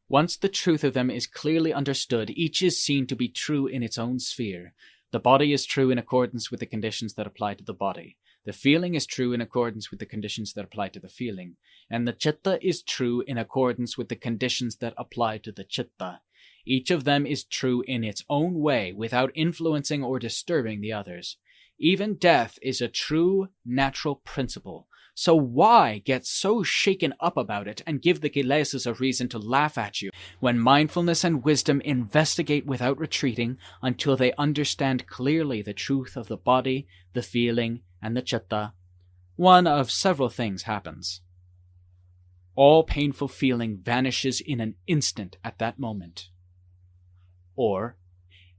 Once the truth of them is clearly understood, each is seen to be true in its own sphere. The body is true in accordance with the conditions that apply to the body. The feeling is true in accordance with the conditions that apply to the feeling. And the chitta is true in accordance with the conditions that apply to the chitta. Each of them is true in its own way, without influencing or disturbing the others. Even death is a true, natural principle. So why get so shaken up about it and give the Kilesas a reason to laugh at you, when mindfulness and wisdom investigate without retreating until they understand clearly the truth of the body, the feeling, and the chitta? One of several things happens. All painful feeling vanishes in an instant at that moment. Or,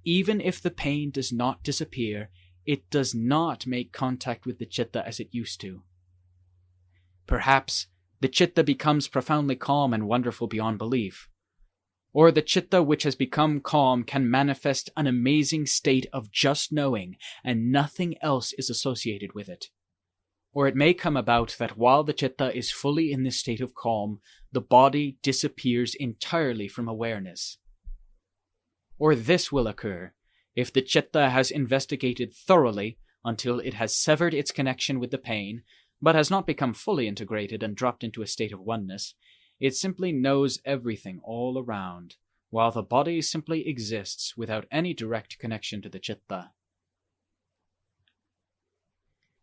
even if the pain does not disappear, it does not make contact with the chitta as it used to. Perhaps the chitta becomes profoundly calm and wonderful beyond belief. Or the chitta which has become calm can manifest an amazing state of just knowing, and nothing else is associated with it. Or it may come about that while the chitta is fully in this state of calm, the body disappears entirely from awareness. Or this will occur if the chitta has investigated thoroughly until it has severed its connection with the pain, but has not become fully integrated and dropped into a state of oneness. It simply knows everything all around, while the body simply exists without any direct connection to the chitta.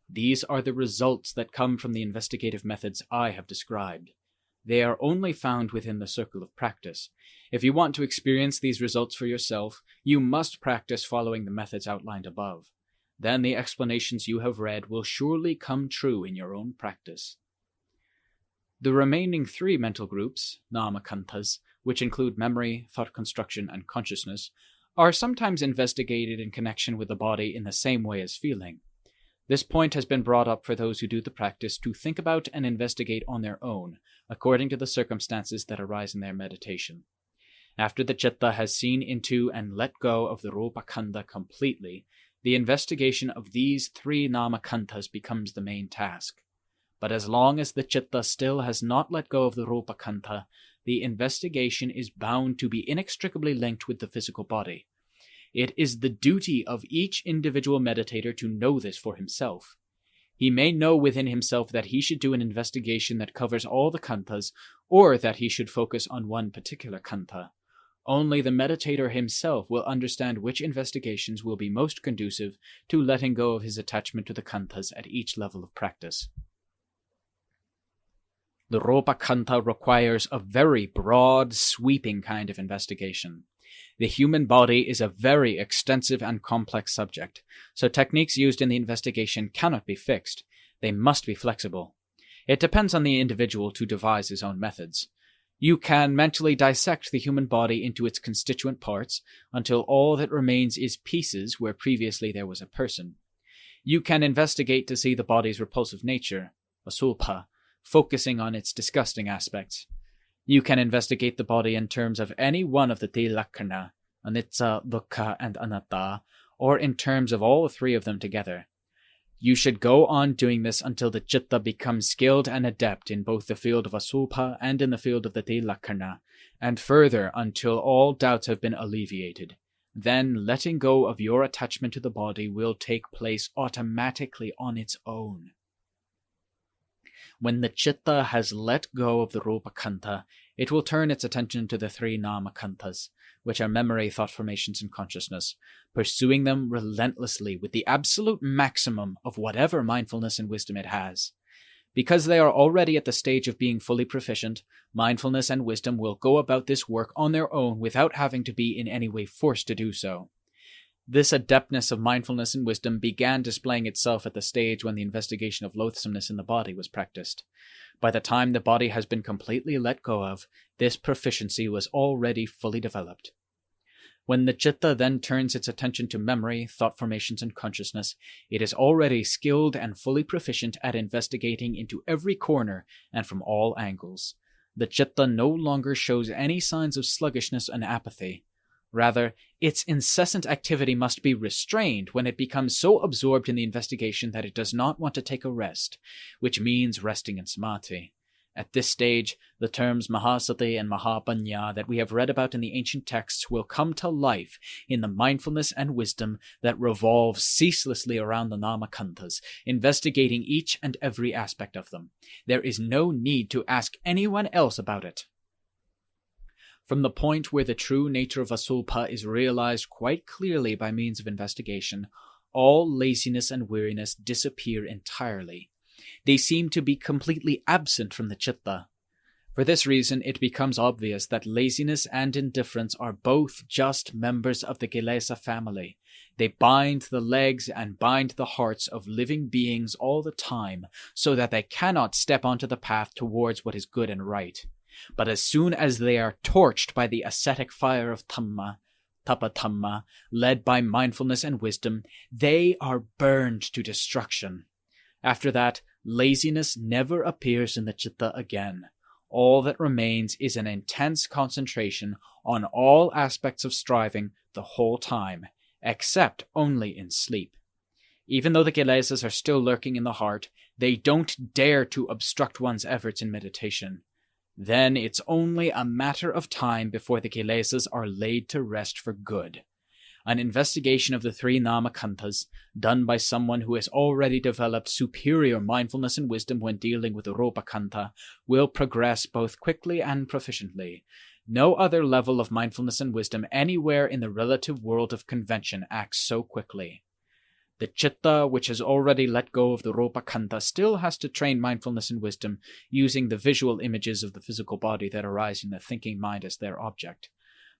These are the results that come from the investigative methods I have described. They are only found within the circle of practice. If you want to experience these results for yourself, you must practice following the methods outlined above. Then the explanations you have read will surely come true in your own practice. The remaining 3 mental groups, namakanthas, which include memory, thought construction, and consciousness, are sometimes investigated in connection with the body in the same way as feeling. This point has been brought up for those who do the practice to think about and investigate on their own, according to the circumstances that arise in their meditation. After the chitta has seen into and let go of the rupakhandha completely, the investigation of these 3 namakanthas becomes the main task. But as long as the chitta still has not let go of the rupakhandha, the investigation is bound to be inextricably linked with the physical body. It is the duty of each individual meditator to know this for himself. He may know within himself that he should do an investigation that covers all the khanthas, or that he should focus on one particular khandha. Only the meditator himself will understand which investigations will be most conducive to letting go of his attachment to the khanthas at each level of practice. The rupakhandha requires a very broad, sweeping kind of investigation. The human body is a very extensive and complex subject, so techniques used in the investigation cannot be fixed. They must be flexible. It depends on the individual to devise his own methods. You can mentally dissect the human body into its constituent parts until all that remains is pieces where previously there was a person. You can investigate to see the body's repulsive nature, asulpa, focusing on its disgusting aspects. You can investigate the body in terms of any one of the tilakkhana, anicca, dukkha, and anatta, or in terms of all 3 of them together. You should go on doing this until the chitta becomes skilled and adept in both the field of asulpa and in the field of the tilakkhana, and further until all doubts have been alleviated. Then letting go of your attachment to the body will take place automatically on its own. When the chitta has let go of the rupakhandha, it will turn its attention to the 3 namakanthas, which are memory, thought formations, and consciousness, pursuing them relentlessly with the absolute maximum of whatever mindfulness and wisdom it has. Because they are already at the stage of being fully proficient, mindfulness and wisdom will go about this work on their own without having to be in any way forced to do so. This adeptness of mindfulness and wisdom began displaying itself at the stage when the investigation of loathsomeness in the body was practiced. By the time the body has been completely let go of, this proficiency was already fully developed. When the chitta then turns its attention to memory, thought formations, and consciousness, it is already skilled and fully proficient at investigating into every corner and from all angles. The chitta no longer shows any signs of sluggishness and apathy. Rather, its incessant activity must be restrained when it becomes so absorbed in the investigation that it does not want to take a rest, which means resting in samadhi. At this stage, the terms Mahasati and Mahapanya that we have read about in the ancient texts will come to life in the mindfulness and wisdom that revolve ceaselessly around the Namakanthas, investigating each and every aspect of them. There is no need to ask anyone else about it. From the point where the true nature of Asulpa is realized quite clearly by means of investigation, all laziness and weariness disappear entirely. They seem to be completely absent from the citta. For this reason, it becomes obvious that laziness and indifference are both just members of the Kilesa family. They bind the legs and bind the hearts of living beings all the time, so that they cannot step onto the path towards what is good and right. But as soon as they are torched by the ascetic fire of Dhamma, Tapathamma, led by mindfulness and wisdom, they are burned to destruction. After that, laziness never appears in the citta again. All that remains is an intense concentration on all aspects of striving the whole time, except only in sleep. Even though the Kilesas are still lurking in the heart, they don't dare to obstruct one's efforts in meditation. Then it's only a matter of time before the Kilesas are laid to rest for good. An investigation of the three Namakanthas, done by someone who has already developed superior mindfulness and wisdom when dealing with the Rupakantha, will progress both quickly and proficiently. No other level of mindfulness and wisdom anywhere in the relative world of convention acts so quickly. The citta, which has already let go of the Rupakantha, still has to train mindfulness and wisdom using the visual images of the physical body that arise in the thinking mind as their object.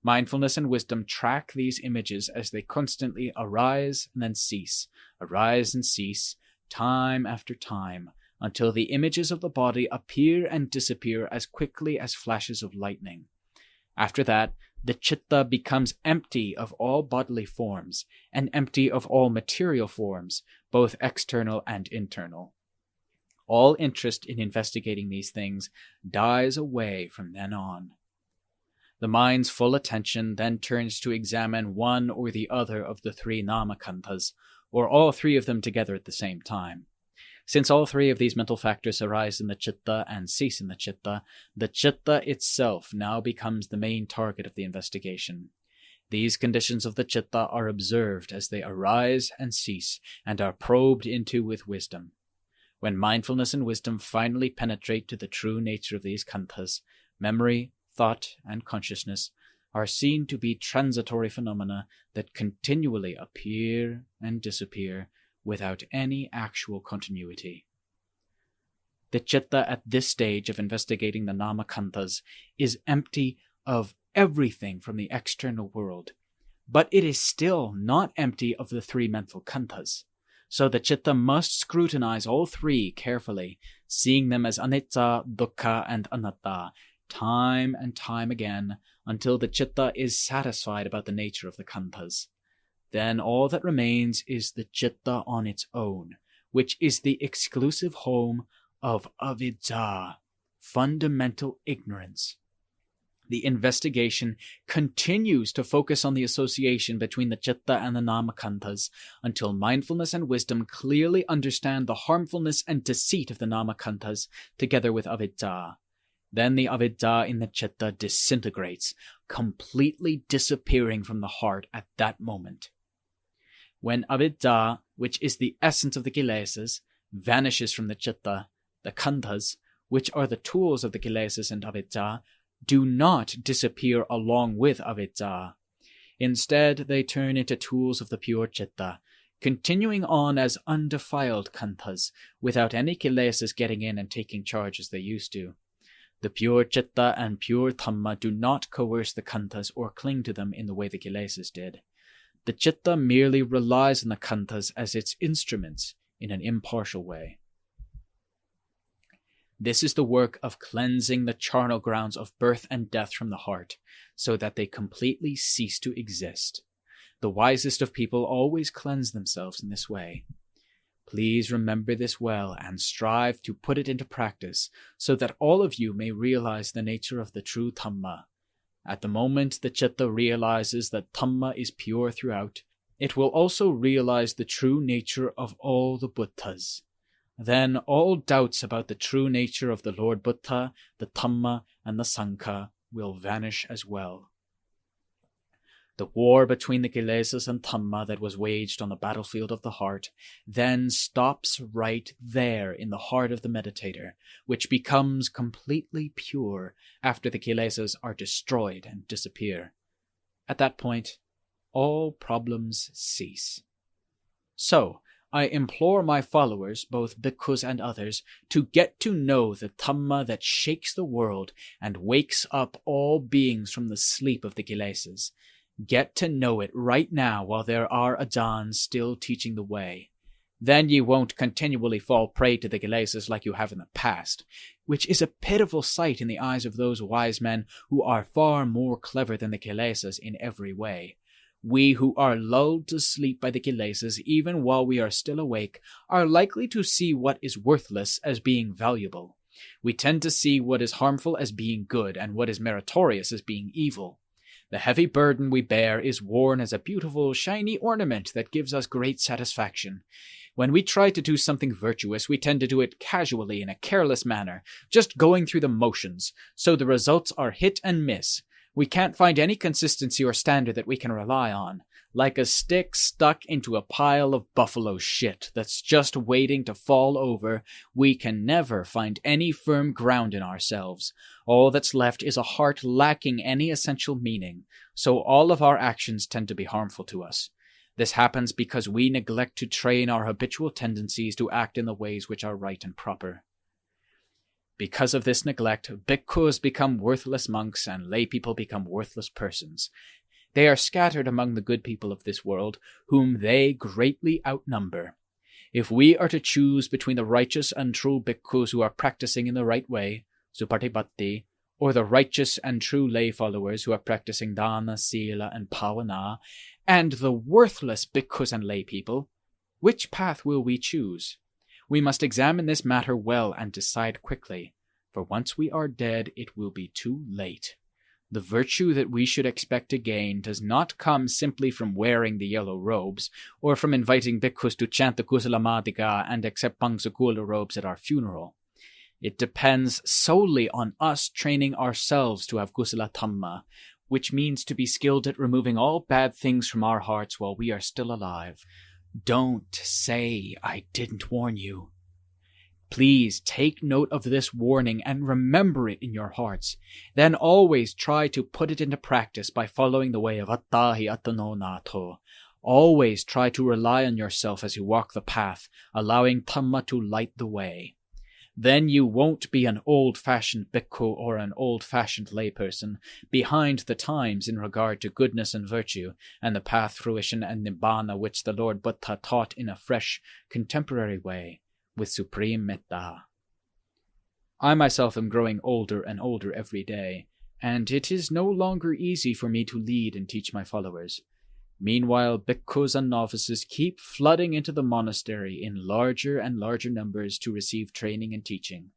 Mindfulness and wisdom track these images as they constantly arise and then cease, time after time, until the images of the body appear and disappear as quickly as flashes of lightning. After that, the citta becomes empty of all bodily forms, and empty of all material forms, both external and internal. All interest in investigating these things dies away from then on. The mind's full attention then turns to examine one or the other of the three Namakanthas, or all three of them together at the same time. Since all three of these mental factors arise in the citta and cease in the citta itself now becomes the main target of the investigation. These conditions of the citta are observed as they arise and cease, and are probed into with wisdom. When mindfulness and wisdom finally penetrate to the true nature of these kanthas, memory, thought, and consciousness are seen to be transitory phenomena that continually appear and disappear without any actual continuity. The citta at this stage of investigating the Namakanthas is empty of everything from the external world, but it is still not empty of the three mental kanthas. So the citta must scrutinize all three carefully, seeing them as anicca, dukkha, and anatta, time and time again, until the citta is satisfied about the nature of the kanthas. Then all that remains is the citta on its own, which is the exclusive home of avidya, fundamental ignorance. The investigation continues to focus on the association between the citta and the Namakanthas until mindfulness and wisdom clearly understand the harmfulness and deceit of the Namakanthas together with avidya. Then the avidya in the citta disintegrates, completely disappearing from the heart at that moment. When avidya, which is the essence of the Kilesas, vanishes from the citta, the kanthas, which are the tools of the Kilesas and avidya, do not disappear along with avidya. Instead, they turn into tools of the pure citta, continuing on as undefiled kanthas, without any Kilesas getting in and taking charge as they used to. The pure citta and pure Dhamma do not coerce the kanthas or cling to them in the way the Kilesas did. The citta merely relies on the kanthas as its instruments in an impartial way. This is the work of cleansing the charnel grounds of birth and death from the heart, so that they completely cease to exist. The wisest of people always cleanse themselves in this way. Please remember this well and strive to put it into practice, so that all of you may realize the nature of the true Dhamma. At the moment the citta realizes that Dhamma is pure throughout, it will also realize the true nature of all the Buddhas. then all doubts about the true nature of the Lord Buddha, the Dhamma, and the Sangha will vanish as well. The war between the Kilesas and Dhamma that was waged on the battlefield of the heart then stops right there in the heart of the meditator, which becomes completely pure after the Kilesas are destroyed and disappear. At that point, all problems cease. So, I implore my followers, both bhikkhus and others, to get to know the Dhamma that shakes the world and wakes up all beings from the sleep of the Kilesas. Get to know it right now while there are Ajahns still teaching the way. Then you won't continually fall prey to the Kilesas like you have in the past, which is a pitiful sight in the eyes of those wise men who are far more clever than the Kilesas in every way. We who are lulled to sleep by the Kilesas even while we are still awake are likely to see what is worthless as being valuable. We tend to see what is harmful as being good and what is meritorious as being evil. The heavy burden we bear is worn as a beautiful, shiny ornament that gives us great satisfaction. When we try to do something virtuous, we tend to do it casually in a careless manner, just going through the motions, so the results are hit and miss. We can't find any consistency or standard that we can rely on. Like a stick stuck into a pile of buffalo shit that's just waiting to fall over, we can never find any firm ground in ourselves. All that's left is a heart lacking any essential meaning, so all of our actions tend to be harmful to us. This happens because we neglect to train our habitual tendencies to act in the ways which are right and proper. Because of this neglect, bhikkhus become worthless monks and lay people become worthless persons. They are scattered among the good people of this world, whom they greatly outnumber. If we are to choose between the righteous and true bhikkhus who are practicing in the right way, supatipatti, or the righteous and true lay followers who are practicing dana, sila, and bhavana, and the worthless bhikkhus and lay people, which path will we choose? We must examine this matter well and decide quickly, for once we are dead it will be too late. The virtue that we should expect to gain does not come simply from wearing the yellow robes, or from inviting bhikkhus to chant the Kusalamadika and accept Pangsakula robes at our funeral. It depends solely on us training ourselves to have Kusala Dhamma, which means to be skilled at removing all bad things from our hearts while we are still alive. Don't say I didn't warn you. Please take note of this warning and remember it in your hearts. Then always try to put it into practice by following the way of attahi attano nato. Always try to rely on yourself as you walk the path, allowing Dhamma to light the way. Then you won't be an old-fashioned bhikkhu or an old-fashioned layperson, behind the times in regard to goodness and virtue, and the path, fruition, and nibbana which the Lord Buddha taught in a fresh, contemporary way, with supreme metta. I myself am growing older and older every day, and it is no longer easy for me to lead and teach my followers. Meanwhile, bhikkhus and novices keep flooding into the monastery in larger and larger numbers to receive training and teaching.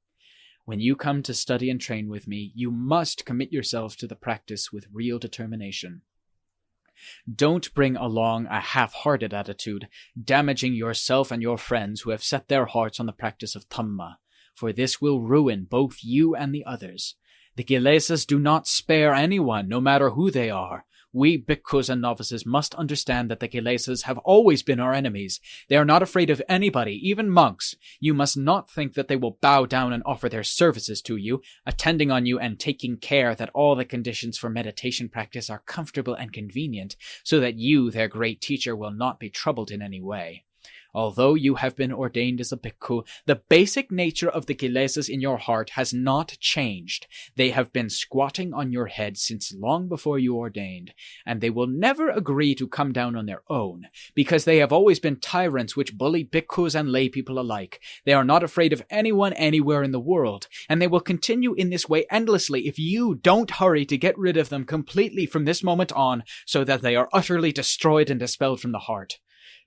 When you come to study and train with me, you must commit yourselves to the practice with real determination. Don't bring along a half-hearted attitude, damaging yourself and your friends who have set their hearts on the practice of Dhamma, for this will ruin both you and the others. The Kilesas do not spare anyone, no matter who they are. We bhikkhus and novices must understand that the Kilesas have always been our enemies. They are not afraid of anybody, even monks. You must not think that they will bow down and offer their services to you, attending on you and taking care that all the conditions for meditation practice are comfortable and convenient, so that you, their great teacher, will not be troubled in any way. Although you have been ordained as a bhikkhu, the basic nature of the Kilesas in your heart has not changed. They have been squatting on your head since long before you ordained, and they will never agree to come down on their own, because they have always been tyrants which bully bhikkhus and lay people alike. They are not afraid of anyone anywhere in the world, and they will continue in this way endlessly if you don't hurry to get rid of them completely from this moment on, so that they are utterly destroyed and dispelled from the heart.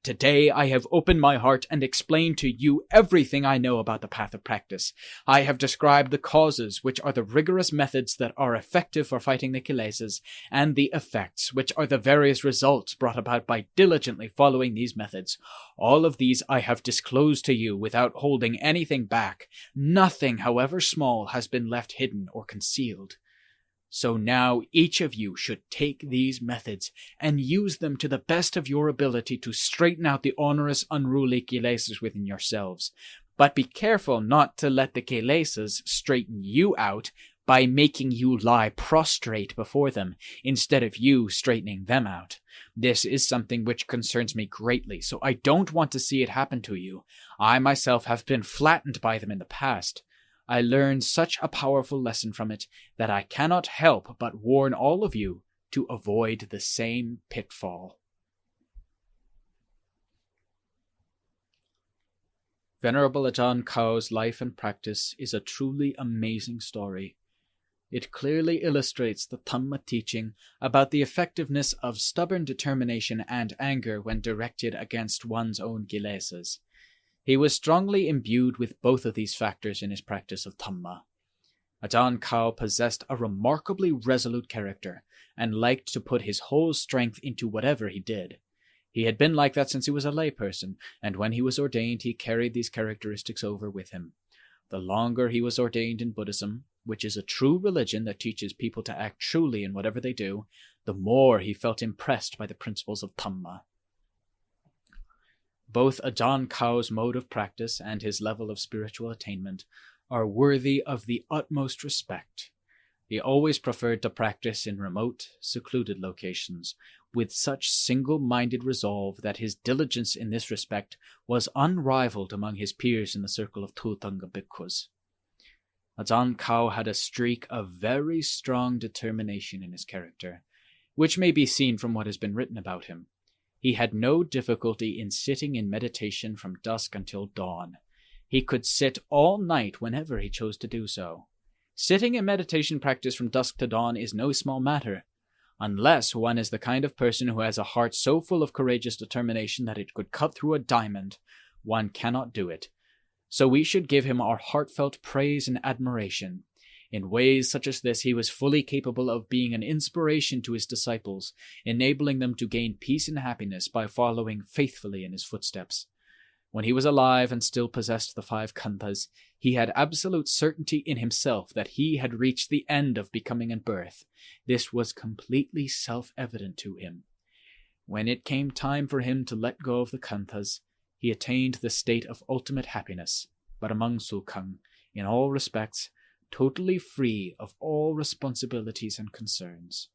Today I have opened my heart and explained to you everything I know about the path of practice. I have described the causes, which are the rigorous methods that are effective for fighting the Kilesas, and the effects, which are the various results brought about by diligently following these methods. All of these I have disclosed to you without holding anything back. Nothing, however small, has been left hidden or concealed. So now each of you should take these methods and use them to the best of your ability to straighten out the onerous, unruly Kilesas within yourselves. But be careful not to let the Kilesas straighten you out by making you lie prostrate before them, instead of you straightening them out. This is something which concerns me greatly, so I don't want to see it happen to you. I myself have been flattened by them in the past. I learned such a powerful lesson from it that I cannot help but warn all of you to avoid the same pitfall. Venerable Ajaan Khao's life and practice is a truly amazing story. It clearly illustrates the Dhamma teaching about the effectiveness of stubborn determination and anger when directed against one's own Kilesas. He was strongly imbued with both of these factors in his practice of Dhamma. Ajaan Khao possessed a remarkably resolute character, and liked to put his whole strength into whatever he did. He had been like that since he was a layperson, and when he was ordained he carried these characteristics over with him. The longer he was ordained in Buddhism, which is a true religion that teaches people to act truly in whatever they do, the more he felt impressed by the principles of Dhamma. Both Ajaan Khao's mode of practice and his level of spiritual attainment are worthy of the utmost respect. He always preferred to practice in remote, secluded locations, with such single-minded resolve that his diligence in this respect was unrivaled among his peers in the circle of Thutanga bhikkhus. Ajaan Khao had a streak of very strong determination in his character, which may be seen from what has been written about him. He had no difficulty in sitting in meditation from dusk until dawn. He could sit all night whenever he chose to do so. Sitting in meditation practice from dusk to dawn is no small matter, unless one is the kind of person who has a heart so full of courageous determination that it could cut through a diamond. One cannot do it. So we should give him our heartfelt praise and admiration. In ways such as this, he was fully capable of being an inspiration to his disciples, enabling them to gain peace and happiness by following faithfully in his footsteps. When he was alive and still possessed the 5 khandhas, he had absolute certainty in himself that he had reached the end of becoming and birth. This was completely self-evident to him. When it came time for him to let go of the khandhas, he attained the state of ultimate happiness, but among Sukhang, in all respects, totally free of all responsibilities and concerns.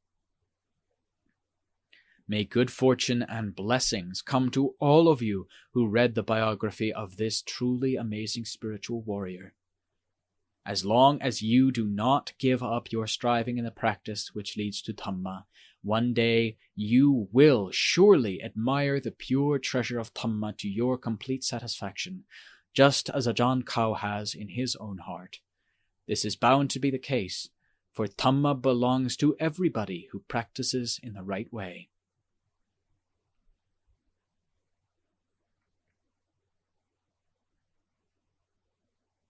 May good fortune and blessings come to all of you who read the biography of this truly amazing spiritual warrior. As long as you do not give up your striving in the practice which leads to Dhamma, one day you will surely admire the pure treasure of Dhamma to your complete satisfaction, just as Ajaan Khao has in his own heart. This is bound to be the case, for Dhamma belongs to everybody who practices in the right way.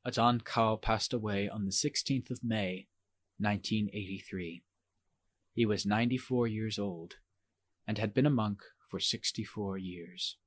Ajaan Khao passed away on the 16th of May, 1983. He was 94 years old and had been a monk for 64 years.